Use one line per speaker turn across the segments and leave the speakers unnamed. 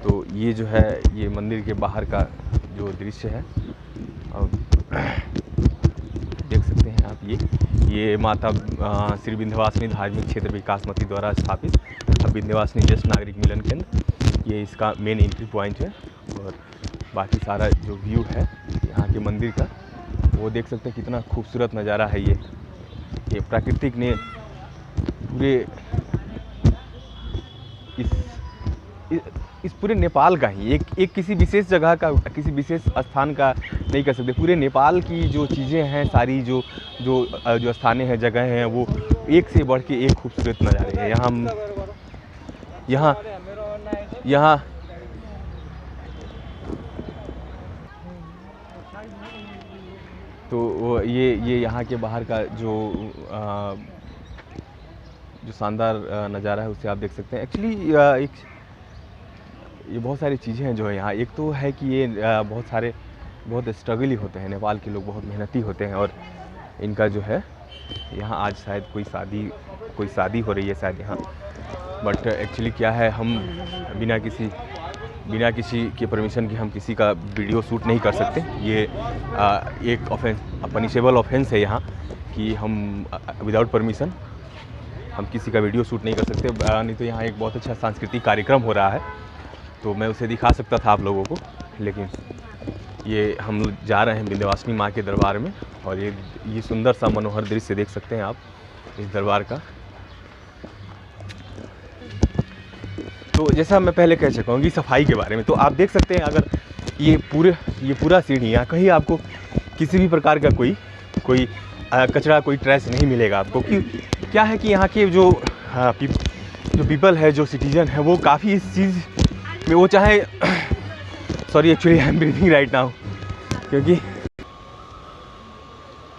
तो ये जो है ये मंदिर के बाहर का जो दृश्य है, और देख सकते हैं आप ये माता श्री विंध्यवासिनी धार्मिक क्षेत्र विकास समिति द्वारा स्थापित विंध्यवासिनी ज्येष्ठ नागरिक मिलन केंद्र, ये इसका मेन एंट्री पॉइंट है। और बाकी सारा जो व्यू है यहाँ के मंदिर का वो देख सकते हैं, कितना खूबसूरत नज़ारा है ये प्राकृतिक ने पूरे इस पूरे नेपाल का ही एक किसी विशेष जगह का, किसी विशेष स्थान का नहीं कर सकते, पूरे नेपाल की जो चीज़ें हैं सारी जो स्थानीय हैं, जगह हैं, वो एक से बढ़ के एक खूबसूरत नज़ारे हैं। यहाँ तो ये यहाँ के बाहर का जो शानदार नज़ारा है उसे आप देख सकते हैं। एक्चुअली ये बहुत सारी चीज़ें हैं जो है यहाँ। एक तो है कि ये बहुत स्ट्रगल ही होते हैं, नेपाल के लोग बहुत मेहनती होते हैं, और इनका जो है यहाँ आज शायद कोई शादी हो रही है शायद यहाँ, बट एक्चुअली क्या है, हम बिना किसी के परमिशन के हम किसी का वीडियो शूट नहीं कर सकते। ये एक पनिशेबल ऑफेंस है यहाँ कि हम विदाउट परमिशन हम किसी का वीडियो शूट नहीं कर सकते। नहीं तो यहाँ एक बहुत अच्छा सांस्कृतिक कार्यक्रम हो रहा है तो मैं उसे दिखा सकता था आप लोगों को, लेकिन ये हम जा रहे हैं विंध्यवासिनी माँ के दरबार में, और ये सुंदर सा मनोहर दृश्य देख सकते हैं आप इस दरबार का। तो जैसा मैं पहले कह चुका हूँ कि सफाई के बारे में, तो आप देख सकते हैं अगर ये पूरा सीढ़ी, यहाँ कहीं आपको किसी भी प्रकार का कोई कचरा, कोई ट्रैश नहीं मिलेगा आपको। कि क्या है कि यहाँ के जो पीपल है, जो सिटीजन है, वो काफ़ी इस चीज़ में वो चाहे sorry actually I am breathing right now, क्योंकि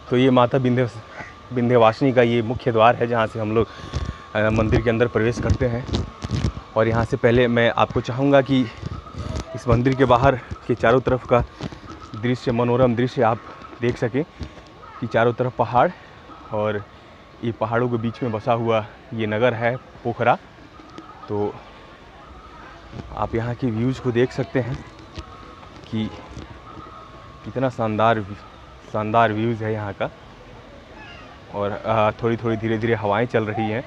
तो ये माता विंध्यवासिनी का ये मुख्य द्वार है जहाँ से हम लोग मंदिर के अंदर प्रवेश करते हैं। और यहाँ से पहले मैं आपको चाहूँगा कि इस मंदिर के बाहर के चारों तरफ का दृश्य, मनोरम दृश्य आप देख सकें कि चारों तरफ पहाड़, और ये पहाड़ों के बीच में बसा हुआ ये नगर है पोखरा। तो आप यहाँ के व्यूज़ को देख सकते हैं कि कितना शानदार व्यूज़ है यहाँ का, और थोड़ी धीरे धीरे हवाएं चल रही हैं।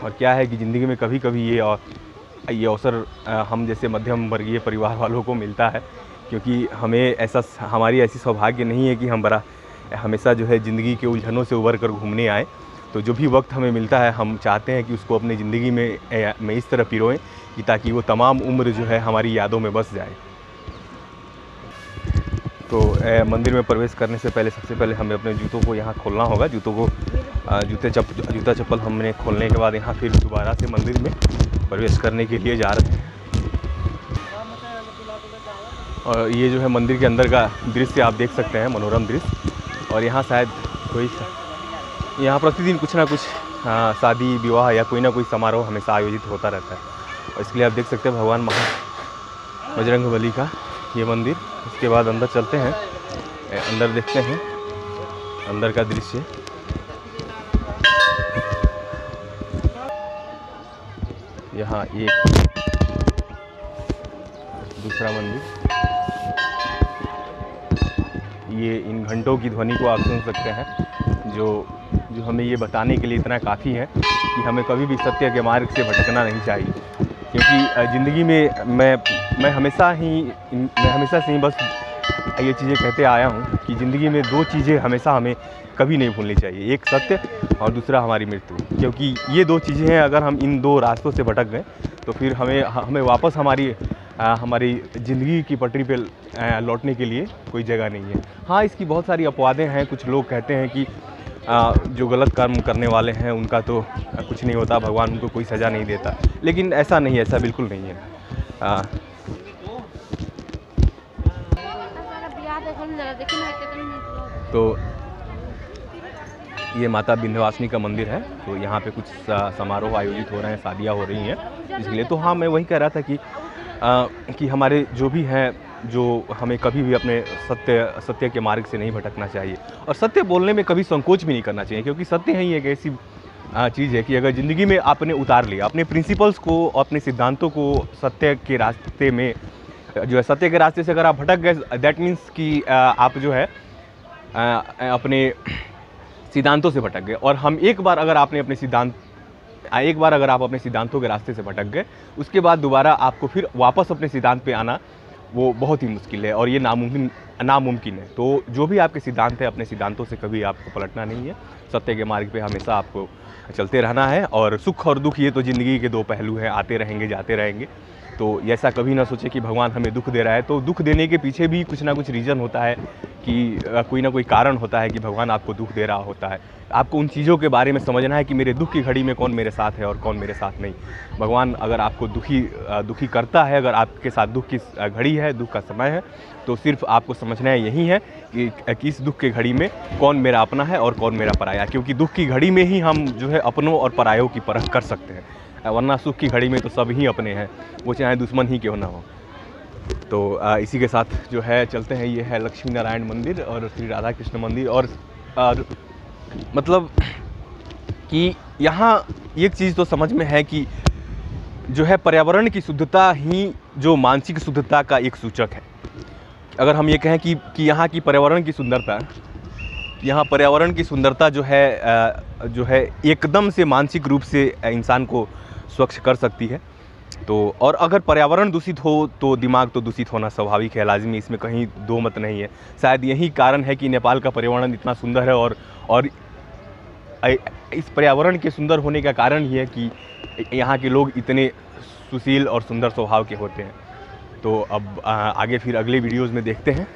और क्या है कि ज़िंदगी में कभी कभी ये अवसर हम जैसे मध्यम वर्गीय परिवार वालों को मिलता है, क्योंकि हमारी ऐसी सौभाग्य नहीं है कि हम हमेशा जो है ज़िंदगी के उलझनों से उबर कर घूमने आए। तो जो भी वक्त हमें मिलता है हम चाहते हैं कि उसको अपनी ज़िंदगी में इस तरह पिरोएं कि ताकि वो तमाम उम्र जो है हमारी यादों में बस जाए। तो मंदिर में प्रवेश करने से पहले सबसे पहले हमें अपने जूतों को यहाँ खोलना होगा। जूता चप्पल हमने खोलने के बाद यहाँ फिर दोबारा से मंदिर में प्रवेश करने के लिए जा रहे हैं। और ये जो है मंदिर के अंदर का दृश्य आप देख सकते हैं, मनोरम दृश्य। और यहाँ शायद यहाँ प्रतिदिन कुछ ना कुछ शादी विवाह या कोई ना कोई समारोह हमेशा आयोजित होता रहता है, और इसलिए आप देख सकते हैं भगवान बजरंगबली का ये मंदिर। उसके बाद अंदर चलते हैं, अंदर देखते हैं अंदर का दृश्य। यहाँ एक दूसरा मंदिर, ये इन घंटों की ध्वनि को आप सुन सकते हैं जो हमें ये बताने के लिए इतना काफ़ी है कि हमें कभी भी सत्य के मार्ग से भटकना नहीं चाहिए। क्योंकि ज़िंदगी में मैं हमेशा से ही बस ये चीज़ें कहते आया हूँ कि ज़िंदगी में दो चीज़ें हमेशा हमें कभी नहीं भूलनी चाहिए, एक सत्य और दूसरा हमारी मृत्यु। क्योंकि ये दो चीज़ें हैं, अगर हम इन दो रास्तों से भटक गए तो फिर हमें वापस हमारी ज़िंदगी की पटरी पे लौटने के लिए कोई जगह नहीं है। हाँ, इसकी बहुत सारी अपवादें हैं। कुछ लोग कहते हैं कि जो गलत कर्म करने वाले हैं उनका तो कुछ नहीं होता, भगवान उनको कोई सज़ा नहीं देता, लेकिन ऐसा नहीं है, ऐसा बिल्कुल नहीं है। तो ये माता विंध्यवासिनी का मंदिर है, तो यहाँ पे कुछ समारोह आयोजित हो रहे हैं, शादियाँ हो रही हैं इसलिए। तो हाँ, मैं वही कह रहा था कि हमारे जो भी हैं, जो हमें कभी भी अपने सत्य के मार्ग से नहीं भटकना चाहिए, और सत्य बोलने में कभी संकोच भी नहीं करना चाहिए। क्योंकि सत्य ही एक चीज़ है कि अगर ज़िंदगी में आपने उतार लिया अपने प्रिंसिपल्स को, अपने सिद्धांतों को सत्य के रास्ते में, जो है सत्य के रास्ते से अगर आप भटक गए, दैट मीन्स कि आप जो है अपने सिद्धांतों से भटक गए। और हम एक बार अगर आप अपने सिद्धांतों के रास्ते से भटक गए, उसके बाद दोबारा आपको फिर वापस अपने सिद्धांत पे आना वो बहुत ही मुश्किल है और ये नामुमकिन है। तो जो भी आपके सिद्धांत है, अपने सिद्धांतों से कभी आपको पलटना नहीं है, सत्य के मार्ग पे हमेशा आपको चलते रहना है। और सुख और दुख ये तो ज़िंदगी के दो पहलू हैं, आते रहेंगे जाते रहेंगे। तो ऐसा कभी ना सोचे कि भगवान हमें दुख दे रहा है, तो दुख देने के पीछे भी कुछ ना कुछ रीज़न होता है, कि कोई ना कोई कारण होता है कि भगवान आपको दुख दे रहा होता है। आपको उन चीज़ों के बारे में समझना है कि मेरे दुख की घड़ी में कौन मेरे साथ है और कौन मेरे साथ नहीं। भगवान अगर आपको दुखी करता है, अगर आपके साथ दुख की घड़ी है, दुख का समय है, तो सिर्फ आपको समझना है यही है कि इस दुख की घड़ी में कौन मेरा अपना है और कौन मेरा पराया। क्योंकि दुख की घड़ी में ही हम जो है अपनों और परायों की परख कर सकते हैं, वरना सुख की घड़ी में तो सब ही अपने हैं, वो चाहे दुश्मन ही क्यों ना हो। तो इसी के साथ जो है चलते हैं। ये है लक्ष्मी नारायण मंदिर और श्री राधा कृष्ण मंदिर। और मतलब कि यहाँ एक चीज़ तो समझ में है कि जो है पर्यावरण की शुद्धता ही जो मानसिक शुद्धता का एक सूचक है। अगर हम ये कहें कि यहाँ की पर्यावरण की सुंदरता जो है एकदम से मानसिक रूप से इंसान को स्वच्छ कर सकती है। तो और अगर पर्यावरण दूषित हो तो दिमाग तो दूषित होना स्वाभाविक है, लाजिमी, इसमें कहीं दो मत नहीं है। शायद यही कारण है कि नेपाल का पर्यावरण इतना सुंदर है और इस पर्यावरण के सुंदर होने का कारण ये है कि यहाँ के लोग इतने सुशील और सुंदर स्वभाव के होते हैं। तो अब आगे फिर अगले वीडियोज़ में देखते हैं।